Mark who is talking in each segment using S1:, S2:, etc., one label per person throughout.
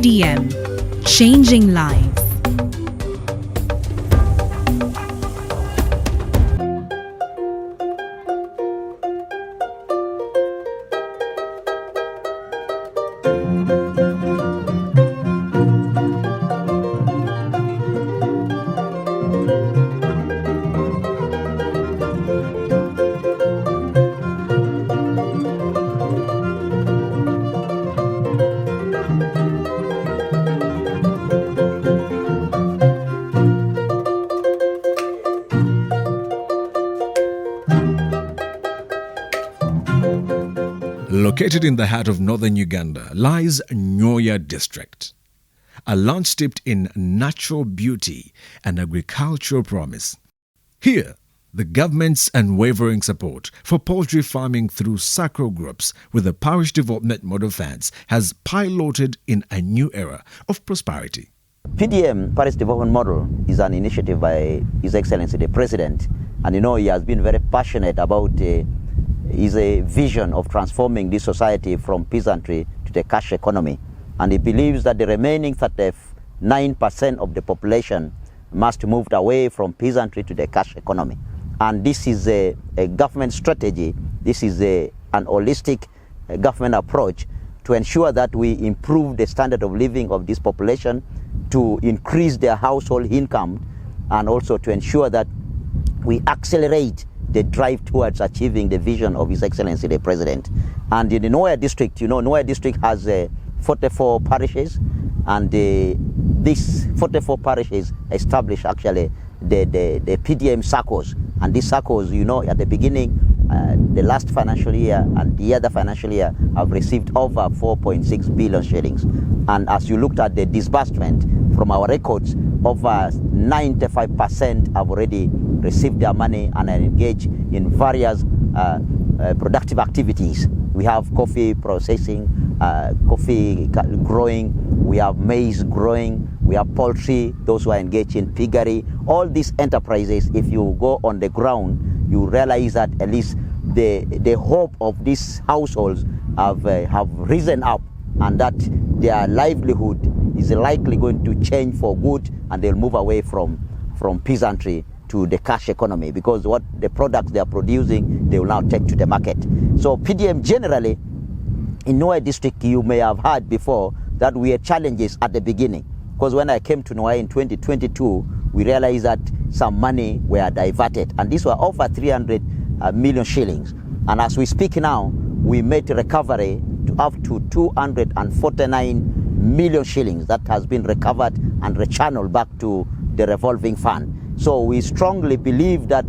S1: PDM, changing lives.
S2: Located in the heart of northern Uganda lies NWOYA district, a land steeped in natural beauty and agricultural promise. Here, the government's unwavering support for poultry farming through SACCO groups with the Parish Development Model Funds has piloted in a new era of prosperity.
S3: PDM, Parish Development Model, is an initiative by His Excellency the President, and he has been very passionate about is a vision of transforming this society from peasantry to the cash economy. And he believes that the remaining 39% of the population must move away from peasantry to the cash economy. And this is a government strategy. This is an holistic government approach to ensure that we improve the standard of living of this population, to increase their household income, and also to ensure that we accelerate the drive towards achieving the vision of His Excellency the President. And in the NWOYA district, NWOYA district has 44 parishes, and these 44 parishes establish actually the PDM SACCOs. And these SACCOs, at the beginning, the last financial year and the other financial year have received over 4.6 billion shillings. And as you looked at the disbursement from our records, over 95% have already received their money and are engaged in various productive activities. We have coffee processing, coffee growing, we have maize growing, we have poultry, those who are engaged in piggery. All these enterprises, if you go on the ground, you realize that at least the hope of these households have risen up, and that their livelihood is likely going to change for good, and they'll move away from peasantry to the cash economy, because what the products they are producing, they will now take to the market. So PDM generally, in NWOYA district, you may have heard before that we had challenges at the beginning, because when I came to NWOYA in 2022, we realized that some money were diverted, and these were over 300 million shillings. And as we speak now, we made recovery to up to 249 million shillings that has been recovered and rechanneled back to the revolving fund. So we strongly believe that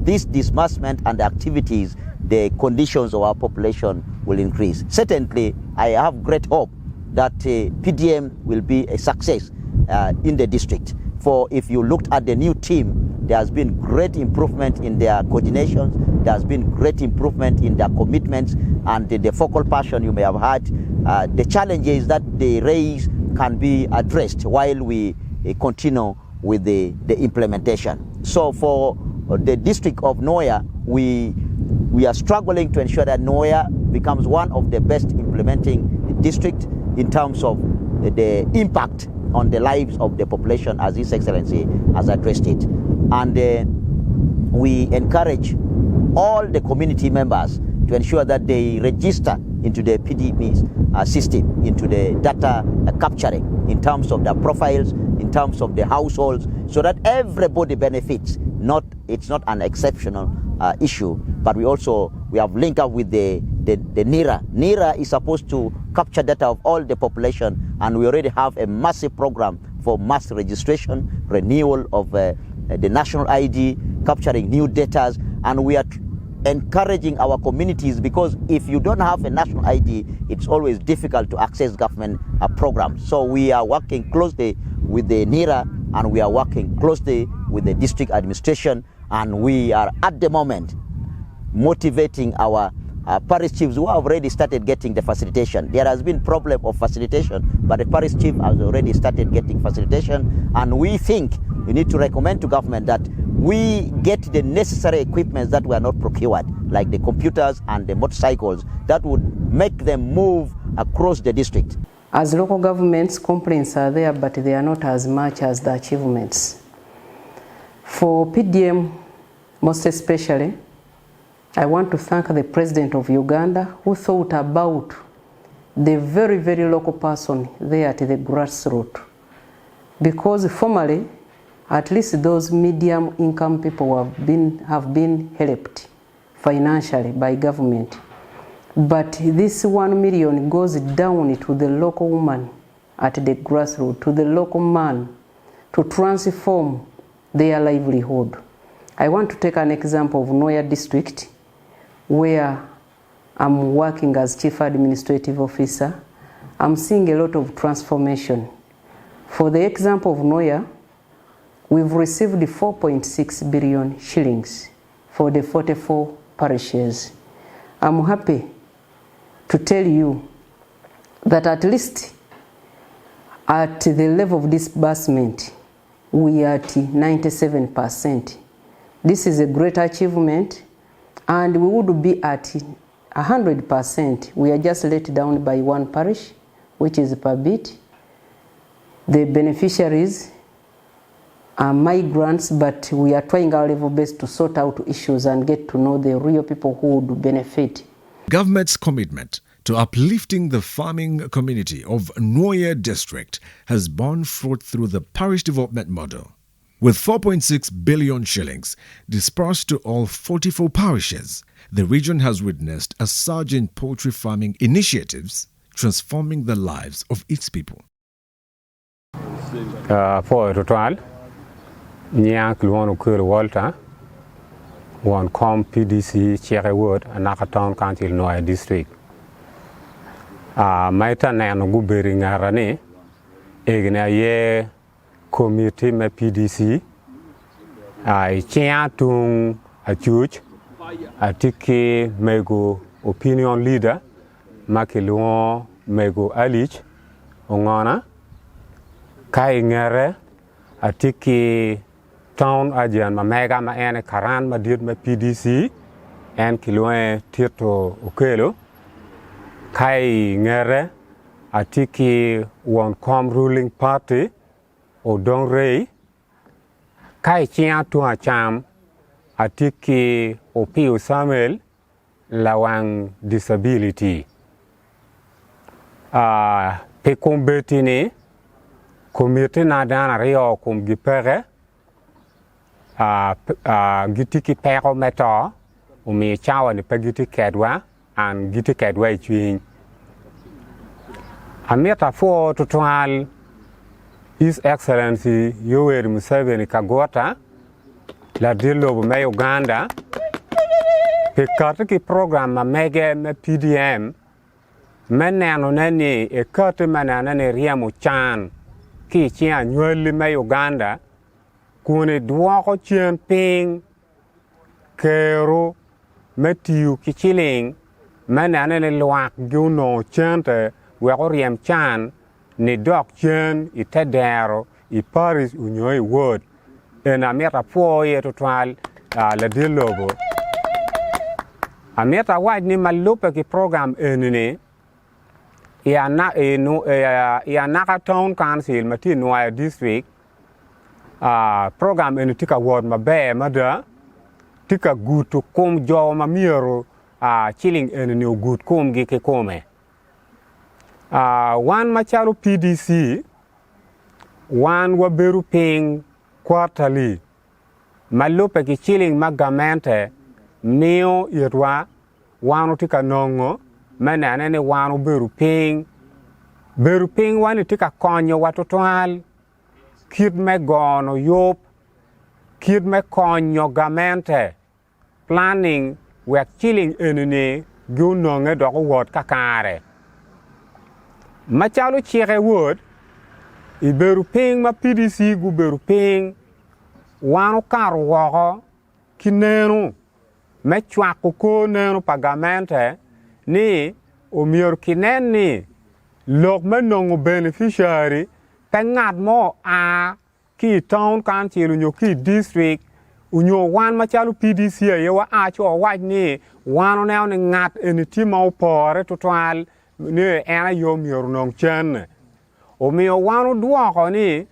S3: this disbursement and activities, the conditions of our population will increase. Certainly, I have great hope that PDM will be a success in the district. For if you looked at the new team, there has been great improvement in their coordination, there has been great improvement in their commitments, and the focal passion you may have had. The challenges that they raise can be addressed while we continue with the implementation. So for the district of NWOYA, we are struggling to ensure that NWOYA becomes one of the best implementing districts in terms of the impact on the lives of the population, as His Excellency has addressed it. And we encourage all the community members to ensure that they register into the PDM system, into the data capturing, in terms of their profiles, in terms of the households, so that everybody benefits. It's not an exceptional issue, but we have linked up with the NIRA. NIRA is supposed to capture data of all the population, and we already have a massive program for mass registration, renewal of the national ID, capturing new data, and we are encouraging our communities, because if you don't have a national ID, it's always difficult to access government programs. So we are working closely with the NIRA, and we are working closely with the district administration, and we are at the moment motivating our parish chiefs who have already started getting the facilitation. There has been problem of facilitation, but the parish chief has already started getting facilitation, and we think we need to recommend to government that we get the necessary equipment that were not procured, like the computers and the motorcycles, that would make them move across the district.
S4: As local governments, complaints are there, but they are not as much as the achievements. For PDM, most especially, I want to thank the President of Uganda who thought about the very, very local person there at the grassroots. Because formerly, at least those medium income people have been helped financially by government. But this 1 million goes down to the local woman at the grassroots, to the local man, to transform their livelihood. I want to take an example of NWOYA district, where I'm working as Chief Administrative Officer. I'm seeing a lot of transformation. For the example of NWOYA, we've received 4.6 billion shillings for the 44 parishes. I'm happy to tell you that at least at the level of disbursement, we are at 97%. This is a great achievement, and we would be at 100%. We are just let down by one parish, which is Pabit. The beneficiaries are migrants, but we are trying our level best to sort out issues and get to know the real people who would benefit.
S2: Government's commitment to uplifting the farming community of NWOYA district has borne fruit through the parish development model. With 4.6 billion shillings dispersed to all 44 parishes, the region has witnessed a surge in poultry farming initiatives, transforming the lives of its people.
S5: For total, Nyank Luano Kur Walter, one com PDC Cherry Wood, and Nakatown County, NWOYA district. Maita Nan Gubering Arane, Egna ye committee me PDC, I Chiatung a judge, a tiki mego opinion leader, Makiluon mego alich, Ongana, Kai Ngere, a tiki town agent, ma mega ma ene karan ma did me PDC, and Kiloe Tito Okelo, Kai Ngere, a tiki one com ruling party, o Dong Ray, Kai Chia to a cham, a tiki o Pio Samuel, Lawang disability. Pekum Bertini, Committee Nadana Rio cum Gipere, Gitiki Pero Meta, Umi Chow and the Pegiti Kedwa, and Giti Kedwa Ching. A metaphor to trial His Excellency Yoweri Museveni Kagwata, la Dillo me Uganda, Pekatiki program ma mege me PDM, menano nani e kate mananane riamu chan, ki chia nyoli me Uganda, kune duwako chien ping, kero, metiu kichiling, mananane luak gyuno chante, weko riem chan, ni dok chen I tedero I Paris unyoi word en ameta foye to twal la dilobo ameta wide ni malupe ki program enini ya Nakatown Council mati NWOYA district program eni tika word mabe mada tika good to kom jo mamiro chilling enini good kom gi ke kome. One Machalo PDC, one Waberu paying quarterly. Malupe ki chilling magamente, neo yetwa, one utika nongo, manane one Beru paying one utika konyo watotoal, kid me gono yop, kid me konyo gamente, planning work chilling enune, gunonge dog word kakare. Machalo Cherry Wood, Iberu ping ma PDC gu beru ping, wano karo wako, kinenu, mechwa koko nenu pagamente, ni, umior kinen ni, lok menongo beneficiary, pengat mo ki town council unyo ki district, unyo wan machalo PDC yewa acho waj ni, wano neo ni ngat eni tima upore tutwal, ne ana yo mior nong chen o mi o wanu duo ko ni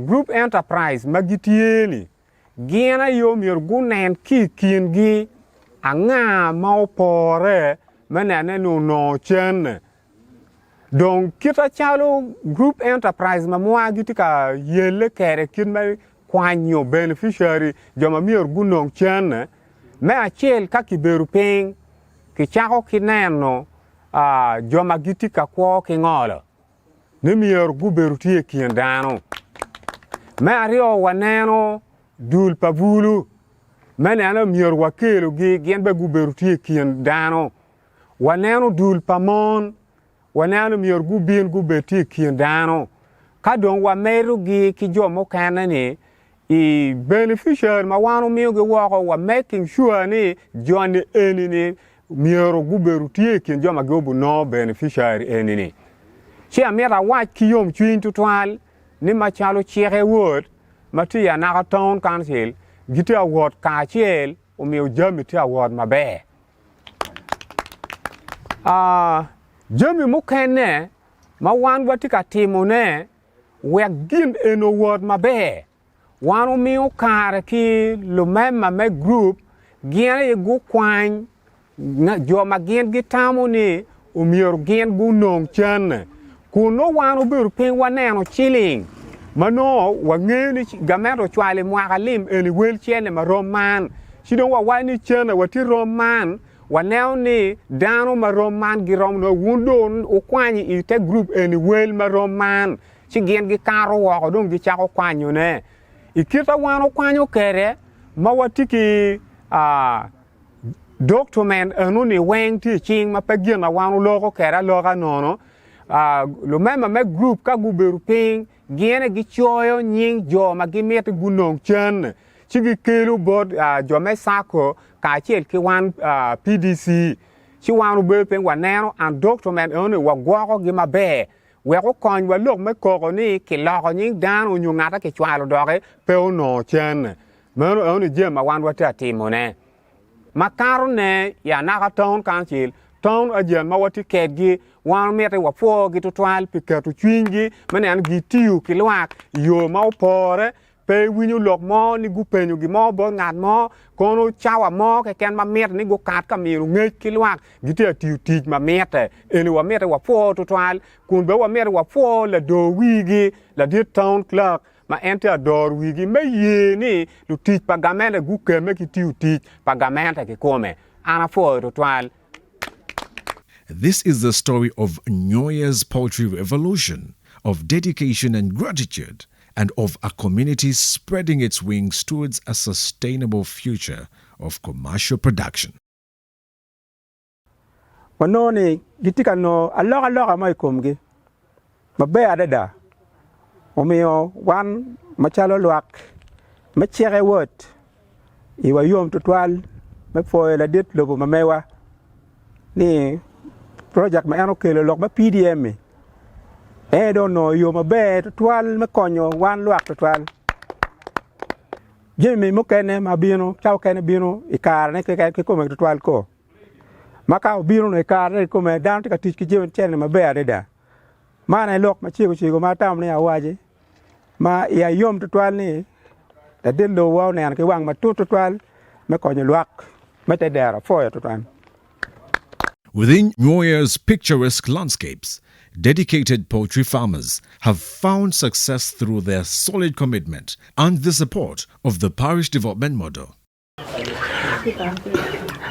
S5: group enterprise magitieni gina yo mior gunen ki kingi anga mau pore manane no chen donc kita chalo group enterprise ma mwa gitika yele kere kin ma kwanyo beneficiary joma mior gunong chen me achel ka kiberu ping ki chako kineno joma gitika kwa ki ngolo ne mior guberu tie kien dano me ario waneno dul pavulu mene ana mior wakelo gi gen be guberu tie kien dano waneno dul pamon waneno mior gubien gubeti kien dano ka don wa meru gi ki jomo kanani i beneficiary ma wanu miyo gi woko wa making sure ni joni enini mioro guberu tie kien joma gobu no beneficiary enini chi amira wa kiyom chuin tutwal ni machalo chere word mati ya na town council giti award ka chel o miyo jami ti award mabe jami mukene ma wan watika timone we gin en award mabe wanu miyo kare ki lumema me group gien ye gu kwany joma gien gitamo ni o miyo gien gu nong chen kuno wanu biru ping waneno chilling mano wangeni gamero chwale mwakalim eni welchene maroman sidon wa wani chena wati roman waneo ni dano maroman girom no wundo ukwanyi ite group eni wel maroman chigien gi karo wako don gi chako kwanyo ne ikita wano kwanyo kere mawatiki document enu ni weng ti ching mapagien na wano loko kere loka nono lumema me group ka guberu ping giene gi choyo nying jo ma gi met gunong chen chigi kelu bod jo me sako ka chel ki wan PDC chi wan be pen wanero and document one wa gwo gi mabe we ko kon wa lok me ko ni ki lo nying dan o nyu ngata ki chwalo doge pe no chen mano one je ma wan wata timone makaro ne ya na ka ton council ton ajen ma wati kedgi wan mete wa fo gi to twal piketu chwingi mane an gi tiu ki lwak yo ma opore pe winyu lok mo ni gu penyu gi mo bo ngat mo kono chawa mo ke ken ma met ni gu kat ka miru nge ki lwak gi te tiu tij ma mete eni wa mete wa fo to twal kun be wa mete wa fo la do wigi la dit town clerk ma enter dor wigi me ye ni lu tij pagamene gu ke me ki tiu tij pagamene ki kome ana fo to twal.
S2: This is the story of NWOYA's poultry revolution, of dedication and gratitude, and of a community spreading its wings towards a sustainable future of commercial production.
S6: Wanoni gitika no aloga mai komgi mabe adada omio wan machalo luak machere wot iwa yom tutwal me fo la dit lobo mamewa ni project ma ano kelo lok ba PDM don't know yo mabe tutwal me konyo wan luak tutwal jemi mukene mabino chao kene bino ikar ne ke ko me tutwal ko maka biro no ikar ko me dan ka tich ki jewen chen mabe adada mana lok ma chigo ma tam ne awaje ma ya yom tutwal ni da den lo wa ne an ke wang ma tutwal me konyo luak me te dera fo ya tutwal.
S2: Within NWOYA's picturesque landscapes, dedicated poultry farmers have found success through their solid commitment and the support of the parish development model.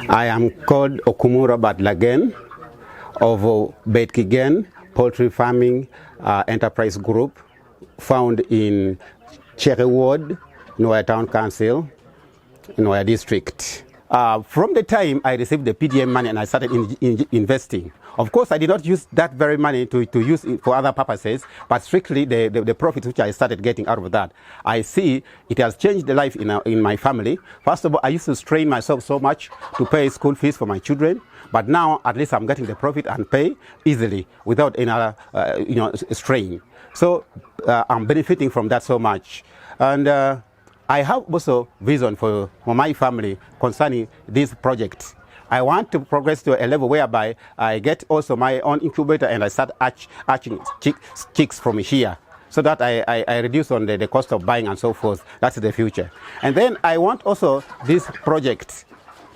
S7: I am called Okumura Batlagen of Betkigen Poultry Farming Enterprise Group, found in Chere Ward, NWOYA Town Council, NWOYA District. From the time I received the PDM money and I started investing, of course I did not use that very money to use it for other purposes, but strictly the profits which I started getting out of that, I see it has changed the life in my family. First of all, I used to strain myself so much to pay school fees for my children, but now at least I'm getting the profit and pay easily without any other strain. So I'm benefiting from that so much. And I have also vision for my family concerning this project. I want to progress to a level whereby I get also my own incubator and I start hatching chicks from here, so that I reduce on the cost of buying and so forth. That's the future. And then I want also this project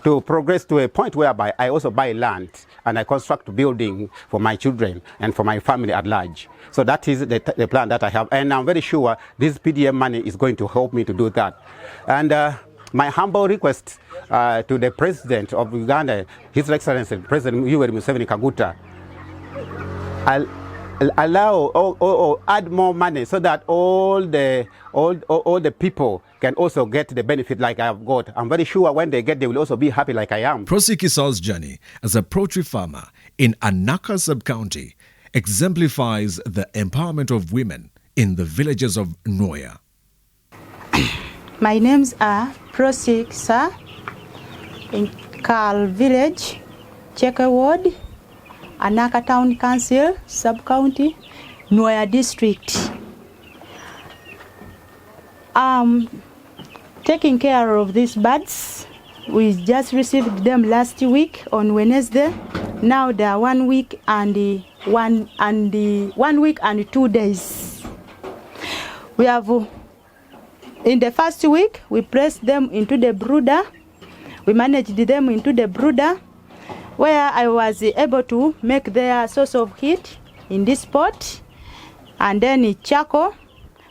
S7: to progress to a point whereby I also buy land and I construct a building for my children and for my family at large. So that is the plan that I have. And I'm very sure this PDM money is going to help me to do that. And my humble request to the President of Uganda, His Excellency President Yoweri Museveni Kaguta, I'll allow or add more money so that all the people can also get the benefit like I have got. I'm very sure when they get, they will also be happy like I am.
S2: Prosi Kisal's journey as a poultry farmer in Anaka sub-county exemplifies the empowerment of women in the villages of NWOYA.
S8: My names are Prosi Kisal in Karl Village, Cheke Ward, Anaka Town Council, Sub-County, NWOYA District. Taking care of these birds. We just received them last week on Wednesday. Now they are 1 week and 1 week and 2 days. We have, in the first week, we placed them into the brooder. We managed them into the brooder, where I was able to make their source of heat in this pot, and then charcoal,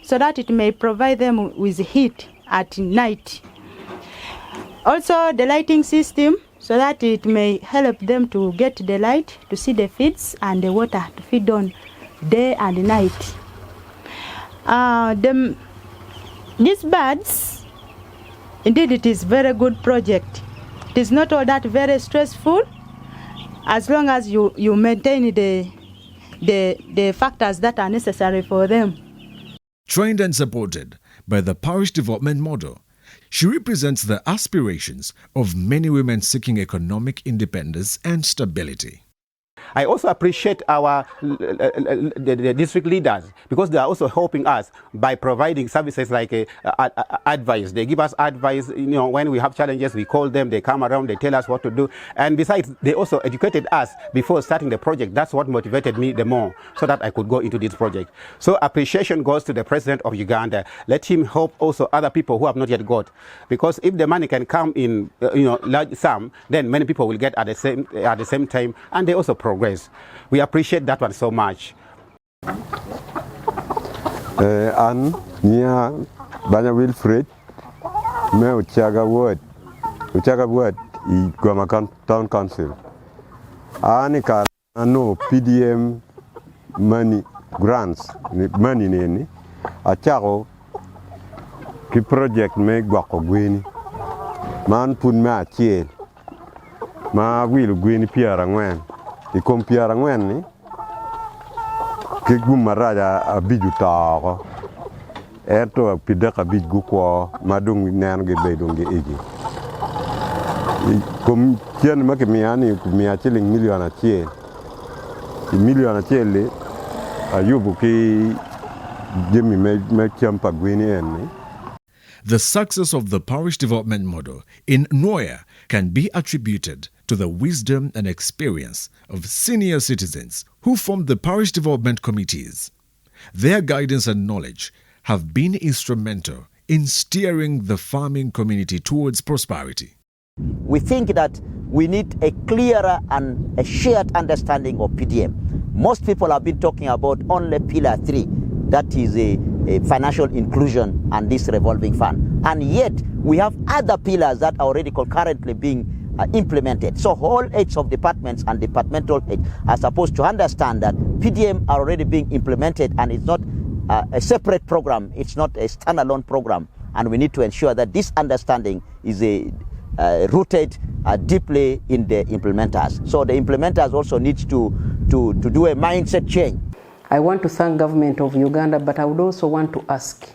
S8: so that it may provide them with heat at night. Also the lighting system, so that it may help them to get the light, to see the feeds and the water to feed on day and night. These birds, indeed it is very good project. It is not all that very stressful, as long as you maintain the factors that are necessary for them.
S2: Trained and supported by the parish development model, she represents the aspirations of many women seeking economic independence and stability.
S7: I also appreciate our the district leaders, because they are also helping us by providing services like advice. They give us advice, when we have challenges, we call them, they come around, they tell us what to do. And besides, they also educated us before starting the project. That's what motivated me the more, so that I could go into this project. So appreciation goes to the President of Uganda. Let him help also other people who have not yet got. Because if the money can come in, large sum, then many people will get at the same time, and they also progress. We appreciate that one so much.
S9: An nia Banya Wilfred me Uchaga Ward I Guama Town Council. Anika no PDM money grants money neni acharo ki project me gwako gweni man pun me achiel ma wilu gweni piara ngwen I compiara ngwen ni ki gumaraja abiju taako eto pidaka bij gukwo madung nen ge bedonge egi kom kien make miani kumia chiling million achiel ayubu ki jemi me champa gweni enni.
S2: The success of the parish development model in NWOYA can be attributed to the wisdom and experience of senior citizens who formed the parish development committees. Their guidance and knowledge have been instrumental in steering the farming community towards prosperity.
S3: We think that we need a clearer and a shared understanding of PDM. Most people have been talking about only Pillar 3, that is a financial inclusion and this revolving fund. And yet, we have other pillars that are already concurrently being implemented. So all heads of departments and departmental heads are supposed to understand that PDM are already being implemented, and it's not a separate program, it's not a standalone program. And we need to ensure that this understanding is rooted deeply in the implementers. So the implementers also need to do a mindset change.
S4: I want to thank government of Uganda, but I would also want to ask,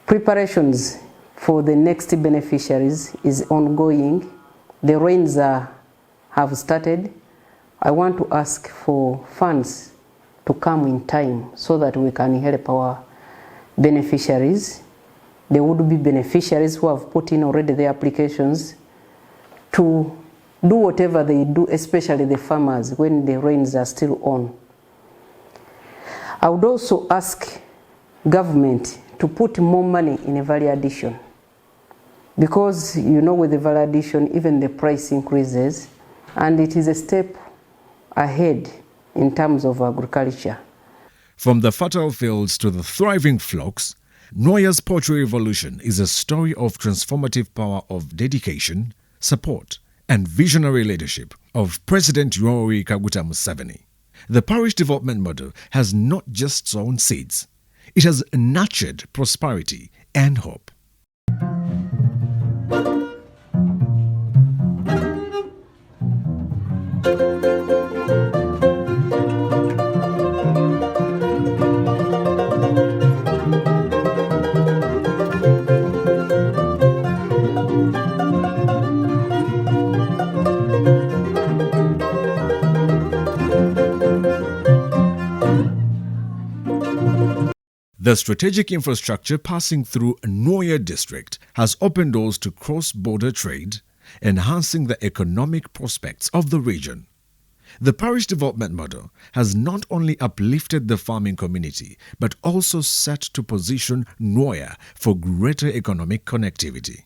S4: preparations for the next beneficiaries is ongoing. The rains have started. I want to ask for funds to come in time so that we can help our beneficiaries. There would be beneficiaries who have put in already their applications. to do whatever they do, especially the farmers, when the rains are still on. I would also ask government to put more money in a value addition, because you know with the value addition even the price increases, and it is a step ahead in terms of agriculture.
S2: From the fertile fields to the thriving flocks, NWOYA's Poultry Revolution is a story of transformative power of dedication, support, and visionary leadership of President Yoweri Kaguta Museveni. The parish development model has not just sown seeds, it has nurtured prosperity and hope. The strategic infrastructure passing through NWOYA district has opened doors to cross-border trade, enhancing the economic prospects of the region. The parish development model has not only uplifted the farming community, but also set to position NWOYA for greater economic connectivity.